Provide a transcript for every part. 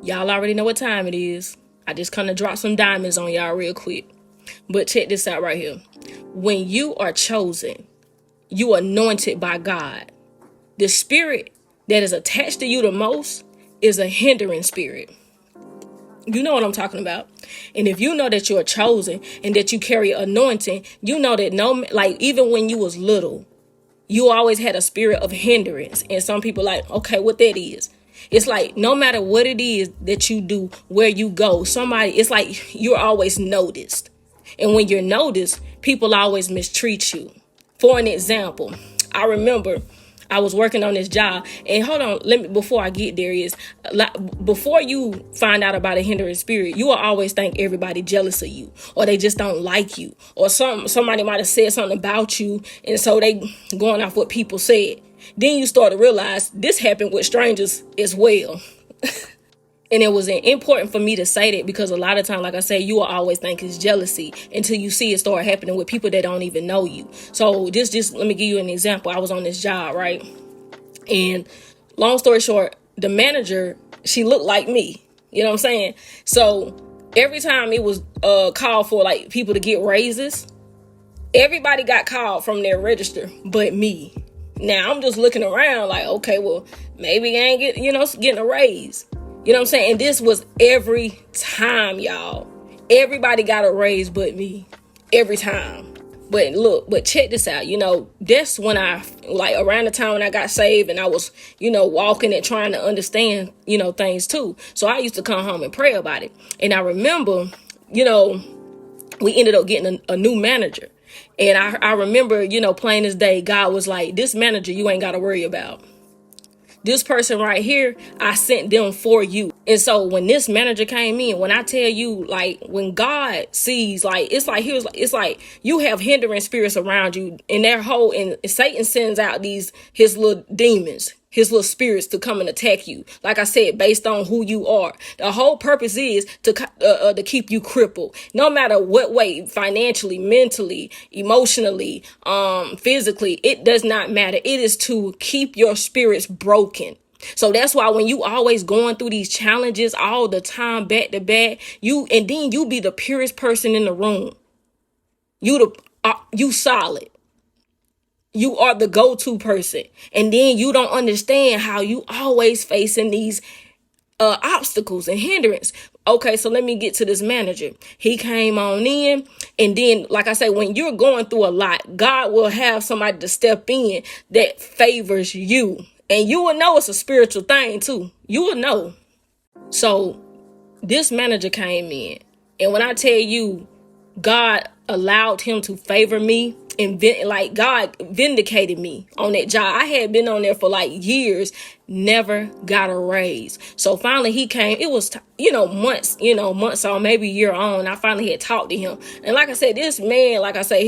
Y'all already know what time it is. I just kind of dropped some diamonds on y'all real quick. But check this out right here. When you are chosen, you are anointed by God. The spirit that is attached to you the most is a hindering spirit. You know what I'm talking about. And if you know that you're chosen and that you carry anointing, you know that even when you was little, you always had a spirit of hindrance. And some people like, okay, what that is. It's like no matter what it is that you do, where you go, it's like you're always noticed. And when you're noticed, people always mistreat you. For an example, I remember I was working on this job, and hold on, before I get there before you find out about a hindering spirit, you will always think everybody jealous of you, or they just don't like you, or somebody might have said something about you, and so they going off what people said. Then you start to realize this happened with strangers as well. And it was important for me to say that because a lot of times, like I said, you will always think it's jealousy until you see it start happening with people that don't even know you. So just let me give you an example. I was on this job, right? And long story short, the manager, she looked like me. You know what I'm saying? So every time it was called for like people to get raises, everybody got called from their register but me. Now I'm just looking around like, okay, well, maybe I ain't getting a raise. You know what I'm saying? And this was every time, y'all. Everybody got a raise but me. Every time. But check this out. That's when around the time when I got saved and I was, walking and trying to understand, things too. So I used to come home and pray about it. And I remember, we ended up getting a new manager. And I remember, plain as day, God was like, this manager you ain't got to worry about. This person right here, I sent them for you. And so when this manager came in, when I tell you, like, when God sees, like, it's like you have hindering spirits around you, and and Satan sends out his little demons, his little spirits to come and attack you. Like I said, based on who you are. The whole purpose is to keep you crippled, no matter what way, financially, mentally, emotionally, physically. It does not matter. It is to keep your spirits broken. So that's why when you always going through these challenges all the time, back to back, you be the purest person in the room. You solid. You are the go-to person. And then you don't understand how you always facing these obstacles and hindrance. Okay, so let me get to this manager. He came on in, and then, like I say, when you're going through a lot, God will have somebody to step in that favors you. And you will know it's a spiritual thing too. You will know. So this manager came in, and when I tell you, God allowed him to favor me, and God vindicated me on that job. I had been on there for like years, never got a raise. So finally he came. It was, months or maybe a year on. I finally had talked to him. And like I said, this man, like I say,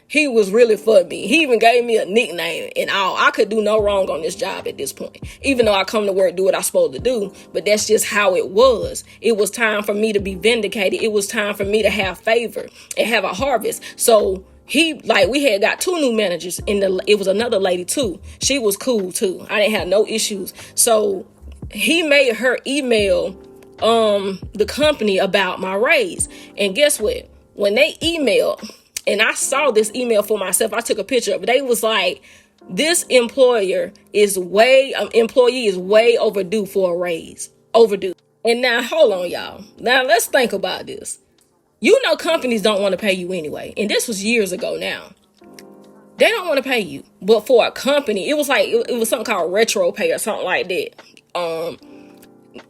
he was really for me. He even gave me a nickname and all. I could do no wrong on this job at this point, even though I come to work, do what I'm supposed to do. But that's just how it was. It was time for me to be vindicated. It was time for me to have favor and have a harvest. So we had got two new managers, and it was another lady too. She was cool too. I didn't have no issues. So he made her email the company about my raise. And guess what? When they emailed, and I saw this email for myself, I took a picture of it. They was like, this employee is way overdue for a raise. Overdue. And now, hold on, y'all. Now, let's think about this. Companies don't want to pay you anyway. And this was years ago now. They don't want to pay you. But for a company, it was something called retro pay or something like that.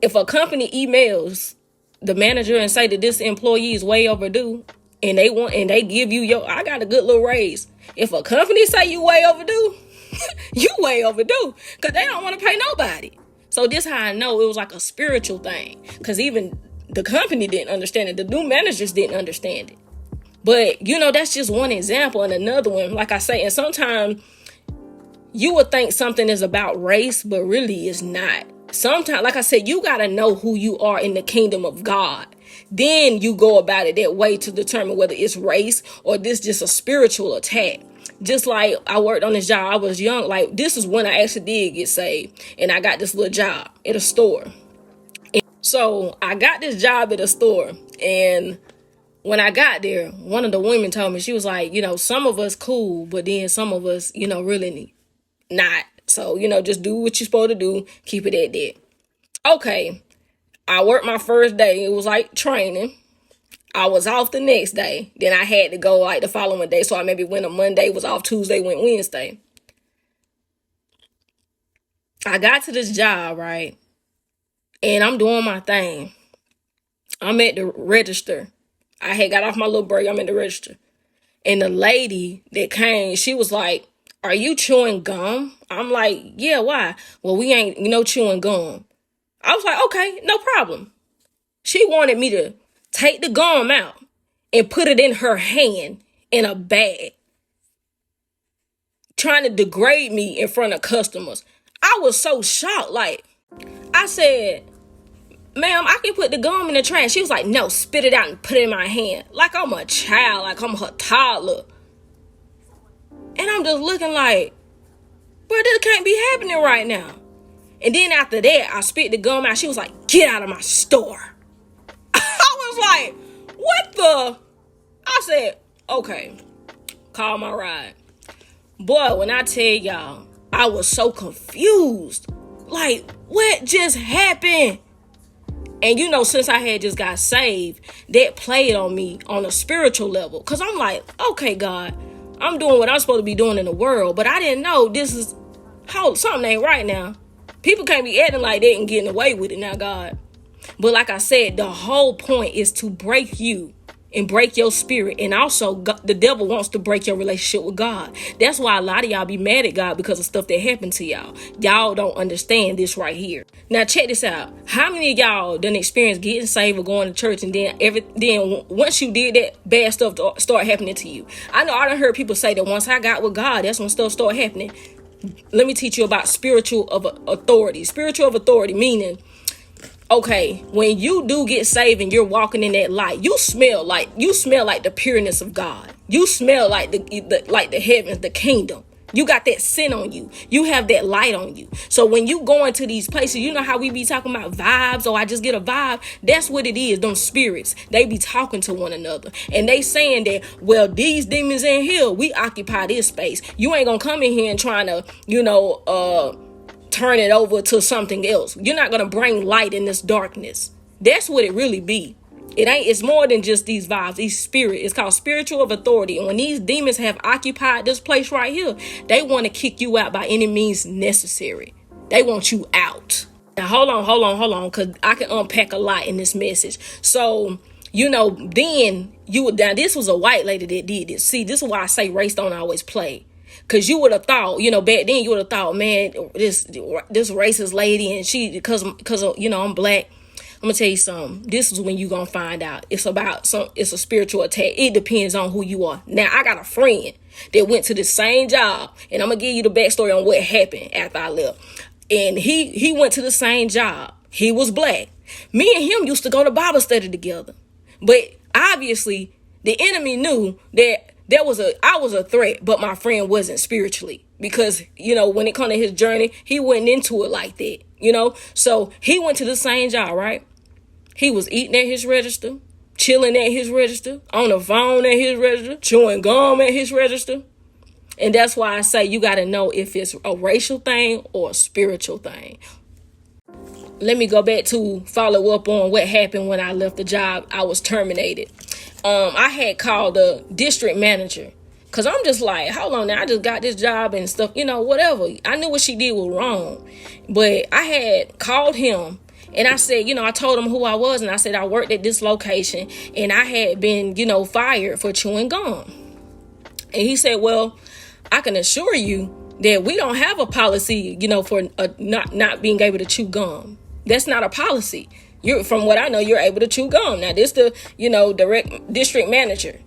If a company emails the manager and say that this employee is way overdue, and they give you I got a good little raise. If a company say you way overdue, you way overdue, because they don't want to pay nobody. So this how I know it was like a spiritual thing, because even the company didn't understand it. The new managers didn't understand it. But, that's just one example. And another one, like I say, and sometimes you would think something is about race, but really it's not. Sometimes, like I said, you got to know who you are in the kingdom of God. Then you go about it that way to determine whether it's race or this just a spiritual attack. Just like I worked on this job, I was young. Like, this is when I actually did get saved. And I got this little job at a store. So I got this job at a store, and when I got there, one of the women told me, she was like, some of us cool, but then some of us, really not. So, just do what you're supposed to do. Keep it at that. Okay. I worked my first day. It was like training. I was off the next day. Then I had to go like the following day. So I maybe went on Monday, was off Tuesday, went Wednesday. I got to this job, right? And I'm doing my thing. I'm at the register. I had got off my little break. I'm at the register. And the lady that came, she was like, "Are you chewing gum?" I'm like, "Yeah, why?" "Well, we ain't, chewing gum." I was like, "Okay, no problem." She wanted me to take the gum out and put it in her hand in a bag, trying to degrade me in front of customers. I was so shocked. Like, I said, "Ma'am, I can put the gum in the trash." She was like, "No, spit it out and put it in my hand." Like I'm a child, like I'm her toddler. And I'm just looking like, bro, this can't be happening right now. And then after that, I spit the gum out. She was like, "Get out of my store." I was like, what the? I said, okay, call my ride. Boy, when I tell y'all, I was so confused. Like, what just happened? And since I had just got saved, that played on me on a spiritual level. Because I'm like, okay, God, I'm doing what I'm supposed to be doing in the world. But I didn't know this is how something ain't right now. People can't be acting like they and getting away with it now, God. But like I said, the whole point is to break you and break your spirit. And also, the devil wants to break your relationship with God. That's why a lot of y'all be mad at God because of stuff that happened to y'all. Y'all don't understand this right here. Now, check this out. How many of y'all done experience getting saved or going to church, and then once you did that, bad stuff start happening to you? I know I done heard people say that once I got with God, that's when stuff started happening. Let me teach you about spiritual of authority. Spiritual of authority meaning, okay, when you do get saved and you're walking in that light, you smell like the pureness of God. You smell like the heavens, the kingdom. You got that scent on you. You have that light on you. So when you go into these places, you know how we be talking about vibes, or I just get a vibe. That's what it is. Them spirits, they be talking to one another. And they saying that, well, these demons in here, we occupy this space. You ain't gonna come in here and trying to, turn it over to something else. You're not gonna bring light in this darkness. That's what it really be. It's more than just these vibes, these spirit. It's called spiritual of authority. And when these demons have occupied this place right here, they want to kick you out by any means necessary. They want you out. Now hold on, because I can unpack a lot in this message. So, then now this was a white lady that did this. See, this is why I say race don't always play. Cause you would have thought, back then you would have thought, man, this racist lady, and she, because I'm black. I'm gonna tell you something. This is when you gonna find out. It's a spiritual attack. It depends on who you are. Now, I got a friend that went to the same job, and I'm gonna give you the backstory on what happened after I left. And he went to the same job. He was black. Me and him used to go to Bible study together. But obviously, the enemy knew that I was a threat, but my friend wasn't spiritually. Because, when it comes to his journey, he wasn't into it like that, So he went to the same job, right? He was eating at his register, chilling at his register, on the phone at his register, chewing gum at his register. And that's why I say you got to know if it's a racial thing or a spiritual thing. Let me go back to follow up on what happened when I left the job. I was terminated. I had called the district manager, because I'm just like, hold on now, I just got this job and stuff, whatever. I knew what she did was wrong. But I had called him and I said, I told him who I was, and I said I worked at this location and I had been, fired for chewing gum. And he said, well, I can assure you that we don't have a policy, for not being able to chew gum. That's not a policy. From what I know, you're able to chew gum. Now, this the, direct district manager.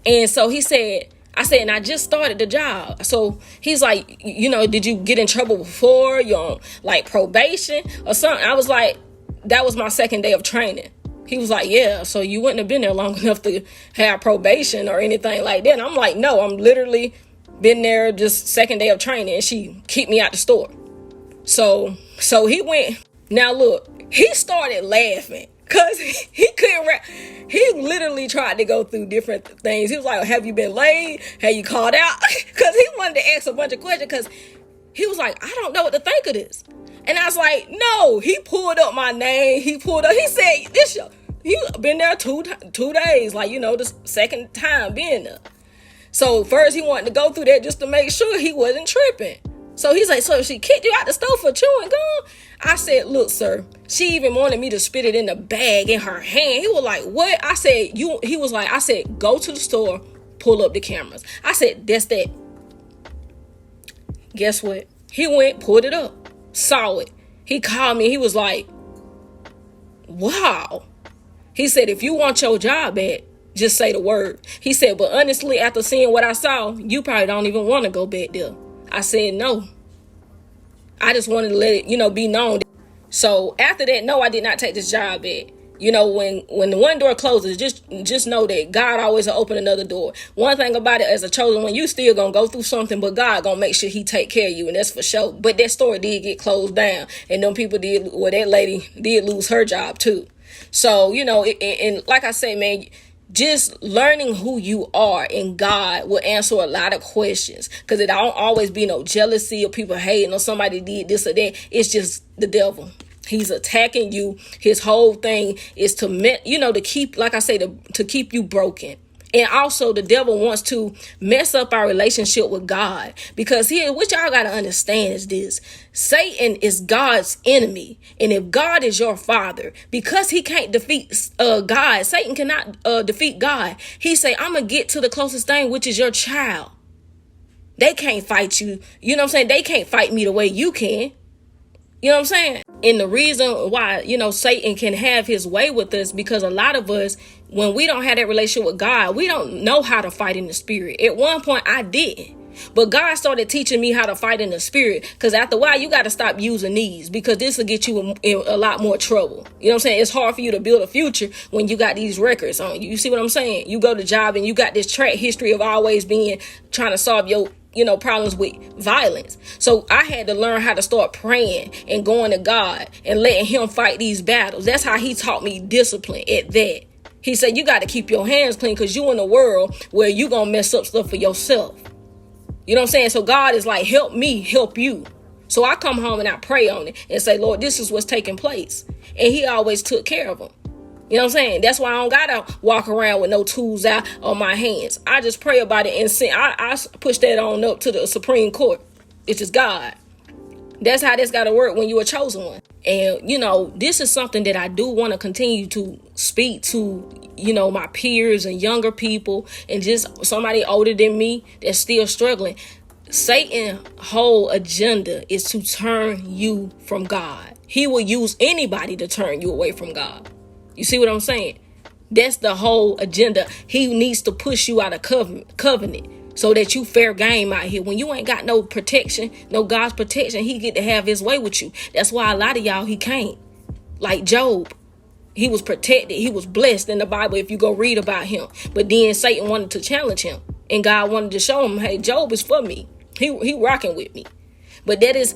And so I said, and I just started the job. So he's like, did you get in trouble before? You're on like probation or something? I was like, that was my second day of training. He was like, yeah, so you wouldn't have been there long enough to have probation or anything like that. And I'm like, no, I'm literally been there just second day of training, and she kicked me out the store. So he went. Now look, He started laughing because he couldn't he literally tried to go through different things. He was like, have you been laid? Have you called out? Because he wanted to ask a bunch of questions because he was like, I don't know what to think of this. And I was like, no. He pulled up my name. He said, you been there two days. Like, the second time being there. So first he wanted to go through that just to make sure he wasn't tripping. So he's like, so she kicked you out the store for chewing gum? I said, look, sir, she even wanted me to spit it in the bag in her hand. He was like, what? I said, I said, go to the store, pull up the cameras. I said, that's that. Guess what? He went, pulled it up, saw it. He called me. He was like, wow. He said, if you want your job back, just say the word. He said, but honestly, after seeing what I saw, you probably don't even want to go back there. I said, no. I just wanted to let it, be known. So after that, no, I did not take this job back. When the one door closes, just know that God always will open another door. One thing about it, as a chosen one, you still gonna go through something, but God gonna make sure he take care of you, and that's for sure. But that store did get closed down, and them people that lady did lose her job too. So, and like I say, man, just learning who you are in God will answer a lot of questions, because it don't always be no jealousy or people hating or somebody did this or that. It's just the devil. He's attacking you. His whole thing is to keep, like I say, to keep you broken. And also the devil wants to mess up our relationship with God, because what y'all got to understand is this: Satan is God's enemy. And if God is your father, because he can't defeat God, Satan cannot defeat God. He say, I'm going to get to the closest thing, which is your child. They can't fight you. You know what I'm saying? They can't fight me the way you can. You know what I'm saying? And the reason why, Satan can have his way with us, because a lot of us, when we don't have that relationship with God, we don't know how to fight in the spirit. At one point, I didn't. But God started teaching me how to fight in the spirit, because after a while, you got to stop using these, because this will get you in a lot more trouble. You know what I'm saying? It's hard for you to build a future when you got these records on you. You see what I'm saying? You go to job and you got this track history of always trying to solve your problems with violence. So I had to learn how to start praying and going to God and letting him fight these battles. That's how he taught me discipline at that. He said, you got to keep your hands clean, because you in a world where you going to mess up stuff for yourself. You know what I'm saying? So God is like, help me, help you. So I come home and I pray on it and say, Lord, this is what's taking place. And he always took care of them. You know what I'm saying? That's why I don't gotta walk around with no tools out on my hands. I just pray about it and send. I push that on up to the Supreme Court. It's just God. That's how this gotta work when you're a chosen one. And this is something that I do want to continue to speak to, my peers and younger people, and just somebody older than me that's still struggling. Satan's whole agenda is to turn you from God. He will use anybody to turn you away from God. You see what I'm saying? That's the whole agenda. He needs to push you out of covenant so that you fair game out here. When you ain't got no protection, no God's protection, he get to have his way with you. That's why a lot of y'all, he can't. Like Job, he was protected. He was blessed in the Bible if you go read about him. But then Satan wanted to challenge him. And God wanted to show him, hey, Job is for me. He rocking with me. But that is,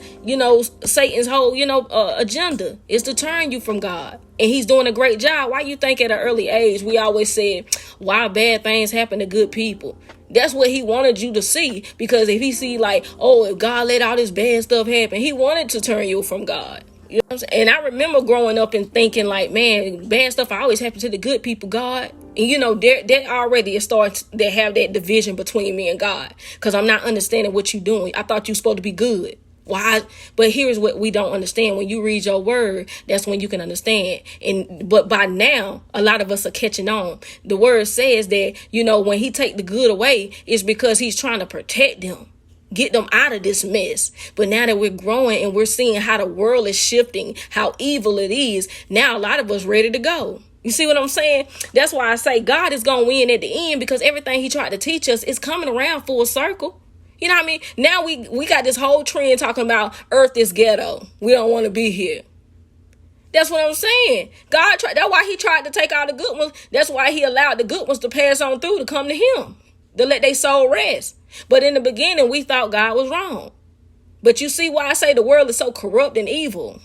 Satan's whole, agenda is to turn you from God. And he's doing a great job. Why you think at an early age, we always said, why bad things happen to good people? That's what he wanted you to see. Because if he see like, oh, if God let all this bad stuff happen, he wanted to turn you from God. You know what I'm saying? And I remember growing up and thinking like, man, bad stuff always happens to the good people, God. And that already starts to have that division between me and God, because I'm not understanding what you're doing. I thought you were supposed to be good. Why? But here's what we don't understand. When you read your word, that's when you can understand. But by now, a lot of us are catching on. The word says that, when he take the good away, it's because he's trying to protect them. Get them out of this mess. But now that we're growing and we're seeing how the world is shifting, how evil it is, now a lot of us ready to go. You see what I'm saying? That's why I say God is going to win at the end, because everything he tried to teach us is coming around full circle. You know what I mean? Now we got this whole trend talking about earth is ghetto. We don't want to be here. That's what I'm saying. That's why he tried to take all the good ones. That's why he allowed the good ones to pass on through to come to him, to let their soul rest. But in the beginning, we thought God was wrong. But you see why I say the world is so corrupt and evil.